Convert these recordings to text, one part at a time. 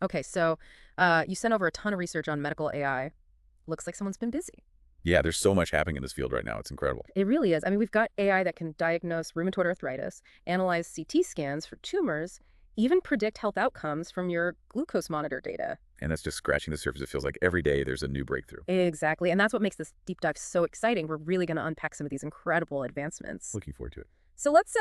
Okay, so you sent over a ton of research on medical AI. Looks like someone's been busy. Yeah, there's so much happening in this field right now. It's incredible. It really is. I mean, we've got AI that can diagnose rheumatoid arthritis, analyze CT scans for tumors, even predict health outcomes from your glucose monitor data. And that's just scratching the surface. It feels like every day there's a new breakthrough. Exactly. And that's what makes this deep dive so exciting. We're really going to unpack some of these incredible advancements. Looking forward to it. So let's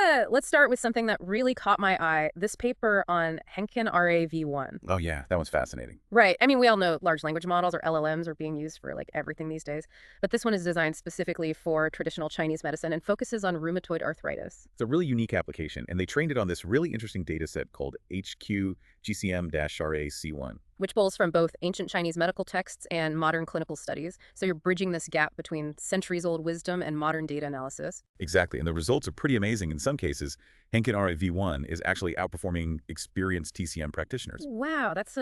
start with something that really caught my eye. This paper on Henkin RAV1. Oh, yeah, that one's fascinating. Right. I mean, we all know large language models or LLMs are being used for like everything these days, but this one is designed specifically for traditional Chinese medicine and focuses on rheumatoid arthritis. It's a really unique application, and they trained it on this really interesting data set called HQ-GCM-RAC1. Which pulls from both ancient Chinese medical texts and modern clinical studies. So you're bridging this gap between centuries-old wisdom and modern data analysis. Exactly, and the results are pretty amazing in some cases. Henkin RAV1 is actually outperforming experienced TCM practitioners. Wow, that's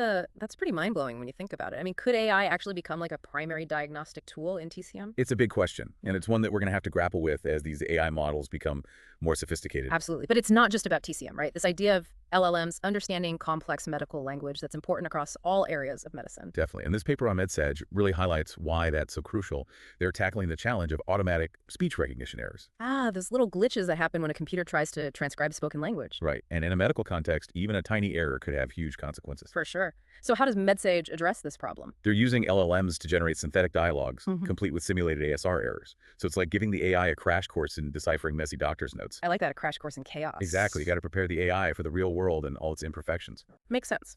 pretty mind-blowing when you think about it. I mean, could AI actually become like a primary diagnostic tool in TCM? It's a big question, and it's one that we're going to have to grapple with as these AI models become more sophisticated. Absolutely. But it's not just about TCM, right? This idea of LLMs understanding complex medical language that's important across all areas of medicine. Definitely. And this paper on MEDSAGE really highlights why that's so crucial. They're tackling the challenge of automatic speech recognition errors. Ah, those little glitches that happen when a computer tries to transcribe spoken language. Right. And in a medical context, even a tiny error could have huge consequences. For sure. So how does MedSage address this problem? They're using LLMs to generate synthetic dialogues, Mhm. complete with simulated ASR errors. So it's like giving the AI a crash course in deciphering messy doctor's notes. I like that, a crash course in chaos. Exactly. You got to prepare the AI for the real world and all its imperfections. Makes sense.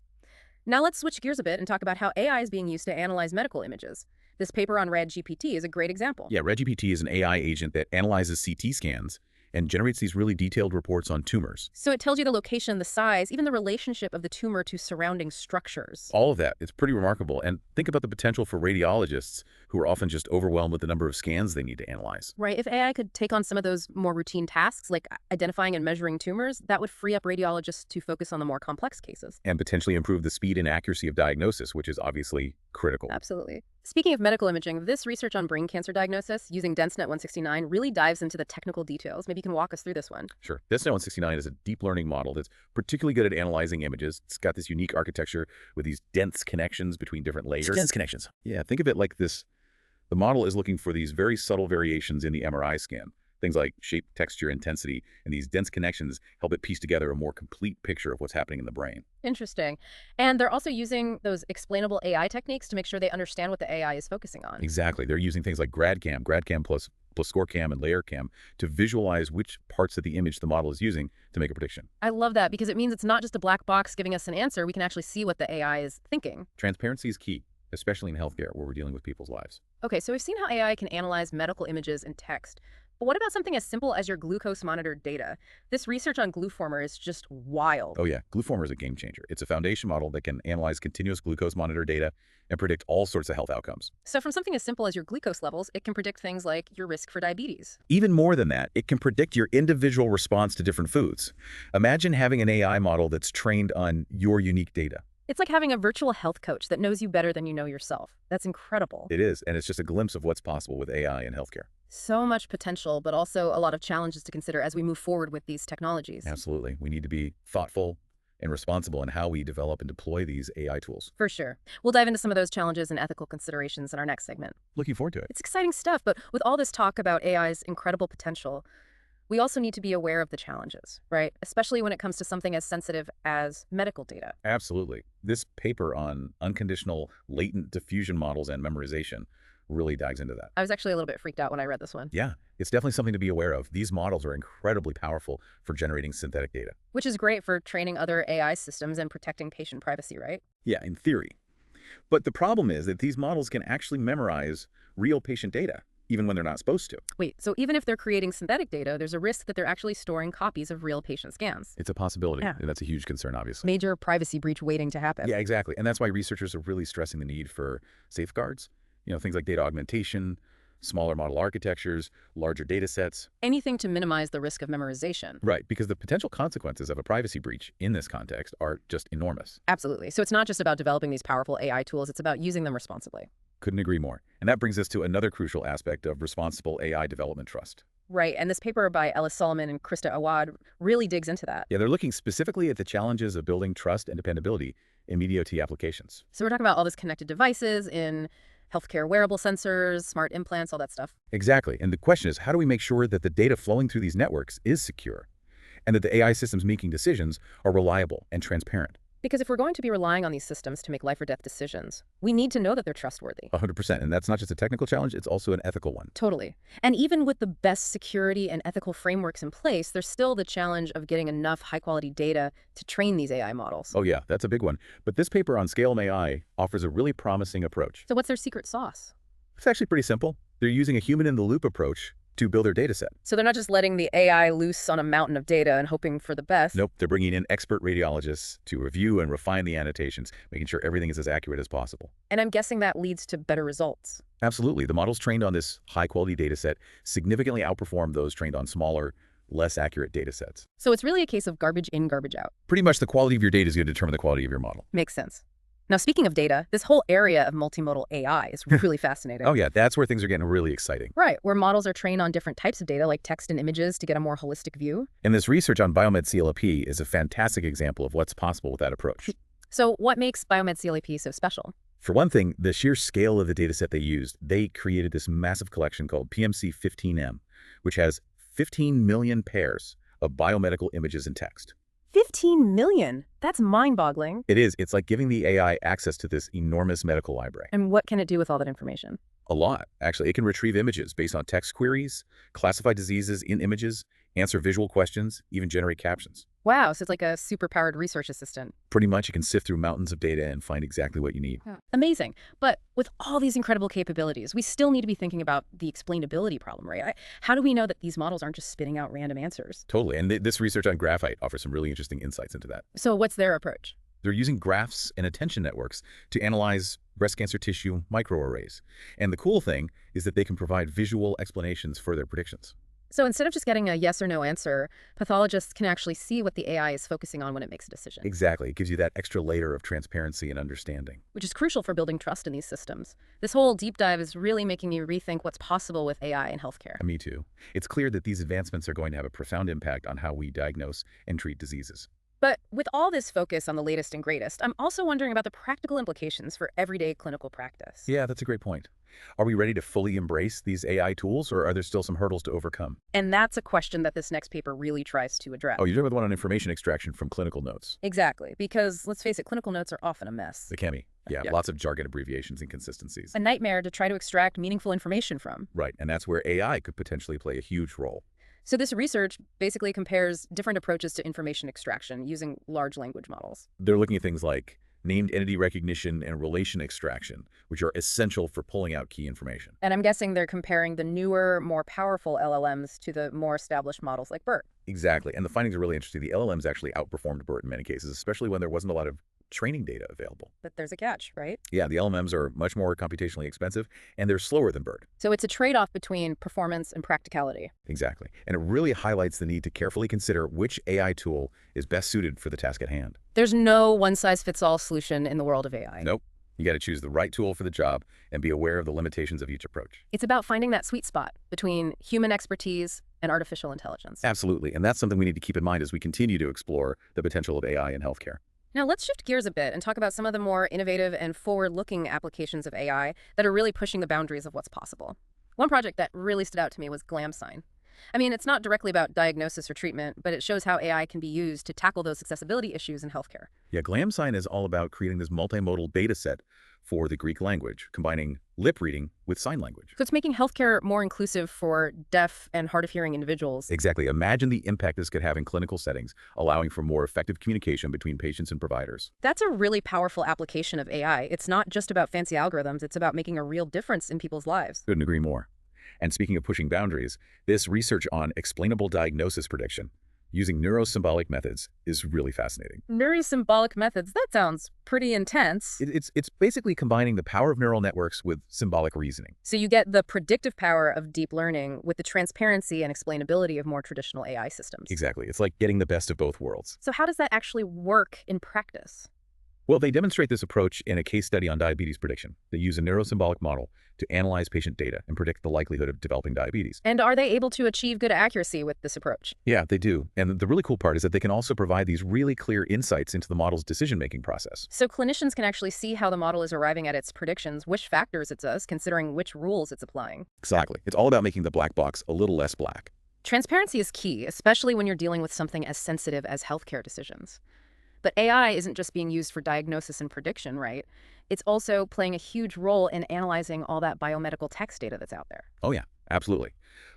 Now let's switch gears a bit and talk about how AI is being used to analyze medical images. This paper on RAD-GPT is a great example. Yeah, RegGPT is an AI agent that analyzes CT scans and generates these really detailed reports on tumors. So it tells you the location, the size, even the relationship of the tumor to surrounding structures. All of that. It's pretty remarkable. And think about the potential for radiologists who are often just overwhelmed with the number of scans they need to analyze. Right, if AI could take on some of those more routine tasks, like identifying and measuring tumors, that would free up radiologists to focus on the more complex cases. And potentially improve the speed and accuracy of diagnosis, which is obviously critical. Absolutely. Speaking of medical imaging, this research on brain cancer diagnosis using DenseNet 169 really dives into the technical details. Maybe you can walk us through this one. Sure. DenseNet 169 is a deep learning model that's particularly good at analyzing images. It's got this unique architecture with these dense connections between different layers. Dense connections. Yeah, think of it like this. The model is looking for these very subtle variations in the MRI scan. Things like shape, texture, intensity, and these dense connections help it piece together a more complete picture of what's happening in the brain. Interesting. And they're also using those explainable AI techniques to make sure they understand what the AI is focusing on. Exactly. They're using things like GradCam plus ScoreCam and LayerCam to visualize which parts of the image the model is using to make a prediction. I love that because it means it's not just a black box giving us an answer. We can actually see what the AI is thinking. Transparency is key, especially in healthcare where we're dealing with people's lives. Okay, so we've seen how AI can analyze medical images and text. But what about something as simple as your glucose monitor data? This research on Gluformer is just wild. Oh yeah, Gluformer is a game changer. It's a foundation model that can analyze continuous glucose monitor data and predict all sorts of health outcomes. So from something as simple as your glucose levels, it can predict things like your risk for diabetes. Even more than that, it can predict your individual response to different foods. Imagine having an AI model that's trained on your unique data. It's like having a virtual health coach that knows you better than you know yourself. That's incredible. It is, and it's just a glimpse of what's possible with AI in healthcare. So much potential, but also a lot of challenges to consider as we move forward with these technologies. Absolutely. We need to be thoughtful and responsible in how we develop and deploy these AI tools. For sure. We'll dive into some of those challenges and ethical considerations in our next segment. Looking forward to it. It's exciting stuff, but with all this talk about AI's incredible potential, we also need to be aware of the challenges, right? Especially when it comes to something as sensitive as medical data. Absolutely. This paper on unconditional latent diffusion models and memorization really dives into that. I was actually a little bit freaked out when I read this one. Yeah, it's definitely something to be aware of. These models are incredibly powerful for generating synthetic data. Which is great for training other AI systems and protecting patient privacy, right? Yeah, in theory. But the problem is that these models can actually memorize real patient data, even when they're not supposed to. Wait, so even if they're creating synthetic data, there's a risk that they're actually storing copies of real patient scans. It's a possibility, Yeah. and that's a huge concern, obviously. Major privacy breach waiting to happen. Yeah, exactly. And that's why researchers are really stressing the need for safeguards. Things like data augmentation, smaller model architectures, larger data sets. Anything to minimize the risk of memorization. Right, because the potential consequences of a privacy breach in this context are just enormous. Absolutely. So it's not just about developing these powerful AI tools, it's about using them responsibly. Couldn't agree more. And that brings us to another crucial aspect of responsible AI development trust. Right, and this paper by Ellis Solomon and Krista Awad really digs into that. Yeah, they're looking specifically at the challenges of building trust and dependability in MEDOT applications. So we're talking about all these connected devices in healthcare wearable sensors, smart implants, all that stuff. Exactly. And the question is, how do we make sure that the data flowing through these networks is secure and that the AI systems making decisions are reliable and transparent? Because if we're going to be relying on these systems to make life or death decisions, we need to know that they're trustworthy. 100%. And that's not just a technical challenge, it's also an ethical one. Totally. And even with the best security and ethical frameworks in place, there's still the challenge of getting enough high-quality data to train these AI models. Oh yeah, that's a big one. But this paper on Scale AI offers a really promising approach. So what's their secret sauce? It's actually pretty simple. They're using a human-in-the-loop approach to build their data set. So they're not just letting the AI loose on a mountain of data and hoping for the best. Nope, they're bringing in expert radiologists to review and refine the annotations, making sure everything is as accurate as possible. And I'm guessing that leads to better results. Absolutely. The models trained on this high-quality data set significantly outperform those trained on smaller, less accurate data sets. So it's really a case of garbage in, garbage out. Pretty much the quality of your data is going to determine the quality of your model. Makes sense. Now, speaking of data, this whole area of multimodal AI is really fascinating. Oh yeah, that's where things are getting really exciting. Right, where models are trained on different types of data like text and images to get a more holistic view. And this research on BiomedCLIP is a fantastic example of what's possible with that approach. So what makes BiomedCLIP so special? For one thing, the sheer scale of the data set they used, they created this massive collection called PMC15M, which has 15 million pairs of biomedical images and text. 15 million? That's mind-boggling. It is. It's like giving the AI access to this enormous medical library. And what can it do with all that information? A lot, actually. It can retrieve images based on text queries, classify diseases in images, answer visual questions, even generate captions. Wow, so it's like a super-powered research assistant. Pretty much, it can sift through mountains of data and find exactly what you need. Amazing. But with all these incredible capabilities, we still need to be thinking about the explainability problem, right? How do we know that these models aren't just spitting out random answers? Totally. And this research on graphite offers some really interesting insights into that. So what's their approach? They're using graphs and attention networks to analyze breast cancer tissue microarrays. And the cool thing is that they can provide visual explanations for their predictions. So instead of just getting a yes or no answer, pathologists can actually see what the AI is focusing on when it makes a decision. Exactly. It gives you that extra layer of transparency and understanding. Which is crucial for building trust in these systems. This whole deep dive is really making me rethink what's possible with AI in healthcare. Me too. It's clear that these advancements are going to have a profound impact on how we diagnose and treat diseases. But with all this focus on the latest and greatest, I'm also wondering about the practical implications for everyday clinical practice. Yeah, that's a great point. Are we ready to fully embrace these AI tools, or are there still some hurdles to overcome? And that's a question that this next paper really tries to address. Oh, you're talking about the one on information extraction from clinical notes. Exactly, because let's face it, clinical notes are often a mess. The CHEMI. Yeah, lots of jargon, abbreviations, and consistencies. A nightmare to try to extract meaningful information from. Right, and that's where AI could potentially play a huge role. So this research basically compares different approaches to information extraction using large language models. They're looking at things like named entity recognition and relation extraction, which are essential for pulling out key information. And I'm guessing they're comparing the newer, more powerful LLMs to the more established models like BERT. Exactly, and the findings are really interesting. The LLMs actually outperformed BERT in many cases, especially when there wasn't a lot of training data available. But there's a catch, right? Yeah, the LLMs are much more computationally expensive, and they're slower than BERT. So it's a trade-off between performance and practicality. Exactly, and it really highlights the need to carefully consider which AI tool is best suited for the task at hand. There's no one-size-fits-all solution in the world of AI. Nope. You got to choose the right tool for the job and be aware of the limitations of each approach. It's about finding that sweet spot between human expertise and artificial intelligence. Absolutely, and that's something we need to keep in mind as we continue to explore the potential of AI in healthcare. Now let's shift gears a bit and talk about some of the more innovative and forward-looking applications of AI that are really pushing the boundaries of what's possible. One project that really stood out to me was GlamSign. I mean, it's not directly about diagnosis or treatment, but it shows how AI can be used to tackle those accessibility issues in healthcare. Yeah, GlamSign is all about creating this multimodal data set for the Greek language, combining lip reading with sign language. So it's making healthcare more inclusive for deaf and hard of hearing individuals. Exactly. Imagine the impact this could have in clinical settings, allowing for more effective communication between patients and providers. That's a really powerful application of AI. It's not just about fancy algorithms, it's about making a real difference in people's lives. Couldn't agree more. And speaking of pushing boundaries, this research on explainable diagnosis prediction using neurosymbolic methods is really fascinating. Neurosymbolic methods, that sounds pretty intense. It's basically combining the power of neural networks with symbolic reasoning. So you get the predictive power of deep learning with the transparency and explainability of more traditional AI systems. Exactly. It's like getting the best of both worlds. So how does that actually work in practice? Well, they demonstrate this approach in a case study on diabetes prediction. They use a neurosymbolic model to analyze patient data and predict the likelihood of developing diabetes. And are they able to achieve good accuracy with this approach? Yeah, they do. And the really cool part is that they can also provide these really clear insights into the model's decision-making process. So clinicians can actually see how the model is arriving at its predictions, which factors it does, considering which rules it's applying. Exactly. It's all about making the black box a little less black. Transparency is key, especially when you're dealing with something as sensitive as healthcare decisions. But AI isn't just being used for diagnosis and prediction, right? It's also playing a huge role in analyzing all that biomedical text data that's out there. Oh yeah, absolutely.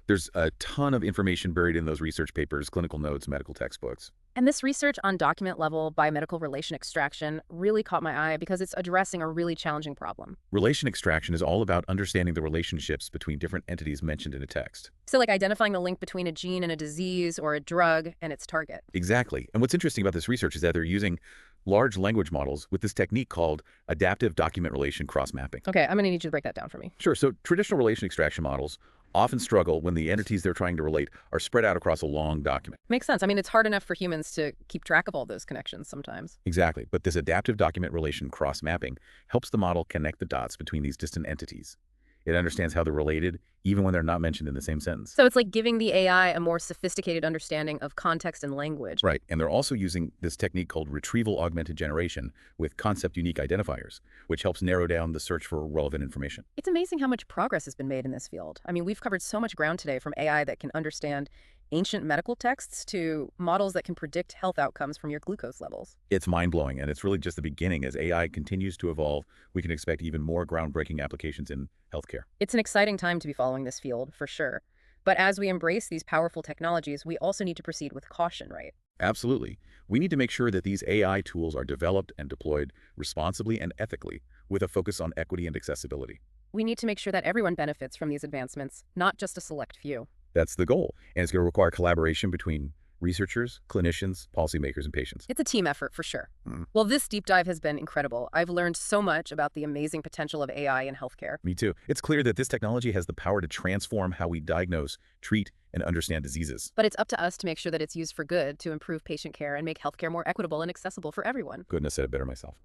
There's a ton of information buried in those research papers, clinical notes, medical textbooks. And this research on document-level biomedical relation extraction really caught my eye because it's addressing a really challenging problem. Relation extraction is all about understanding the relationships between different entities mentioned in a text. So like identifying the link between a gene and a disease or a drug and its target. Exactly. And what's interesting about this research is that they're using large language models with this technique called adaptive document relation cross-mapping. Okay, I'm going to need you to break that down for me. Sure. So traditional relation extraction models often struggle when the entities they're trying to relate are spread out across a long document. Makes sense. I mean, it's hard enough for humans to keep track of all those connections sometimes. Exactly. But this adaptive document relation cross-mapping helps the model connect the dots between these distant entities. It understands how they're related, even when they're not mentioned in the same sentence. So it's like giving the AI a more sophisticated understanding of context and language. Right. And they're also using this technique called retrieval augmented generation with concept unique identifiers, which helps narrow down the search for relevant information. It's amazing how much progress has been made in this field. I mean, we've covered so much ground today, from AI that can understand ancient medical texts to models that can predict health outcomes from your glucose levels. It's mind-blowing, and it's really just the beginning. As AI continues to evolve, we can expect even more groundbreaking applications in healthcare. It's an exciting time to be following this field, for sure. But as we embrace these powerful technologies, we also need to proceed with caution, right? Absolutely. We need to make sure that these AI tools are developed and deployed responsibly and ethically, with a focus on equity and accessibility. We need to make sure that everyone benefits from these advancements, not just a select few. That's the goal, and it's going to require collaboration between researchers, clinicians, policymakers, and patients. It's a team effort, for sure. Well, this deep dive has been incredible. I've learned so much about the amazing potential of AI in healthcare. Me too. It's clear that this technology has the power to transform how we diagnose, treat, and understand diseases. But it's up to us to make sure that it's used for good to improve patient care and make healthcare more equitable and accessible for everyone. Couldn't have said it better myself.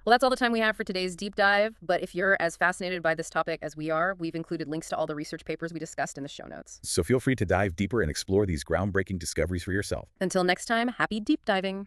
Well, that's all the time we have for today's deep dive, but if you're as fascinated by this topic as we are, we've included links to all the research papers we discussed in the show notes. So feel free to dive deeper and explore these groundbreaking discoveries for yourself. Until next time, happy deep diving!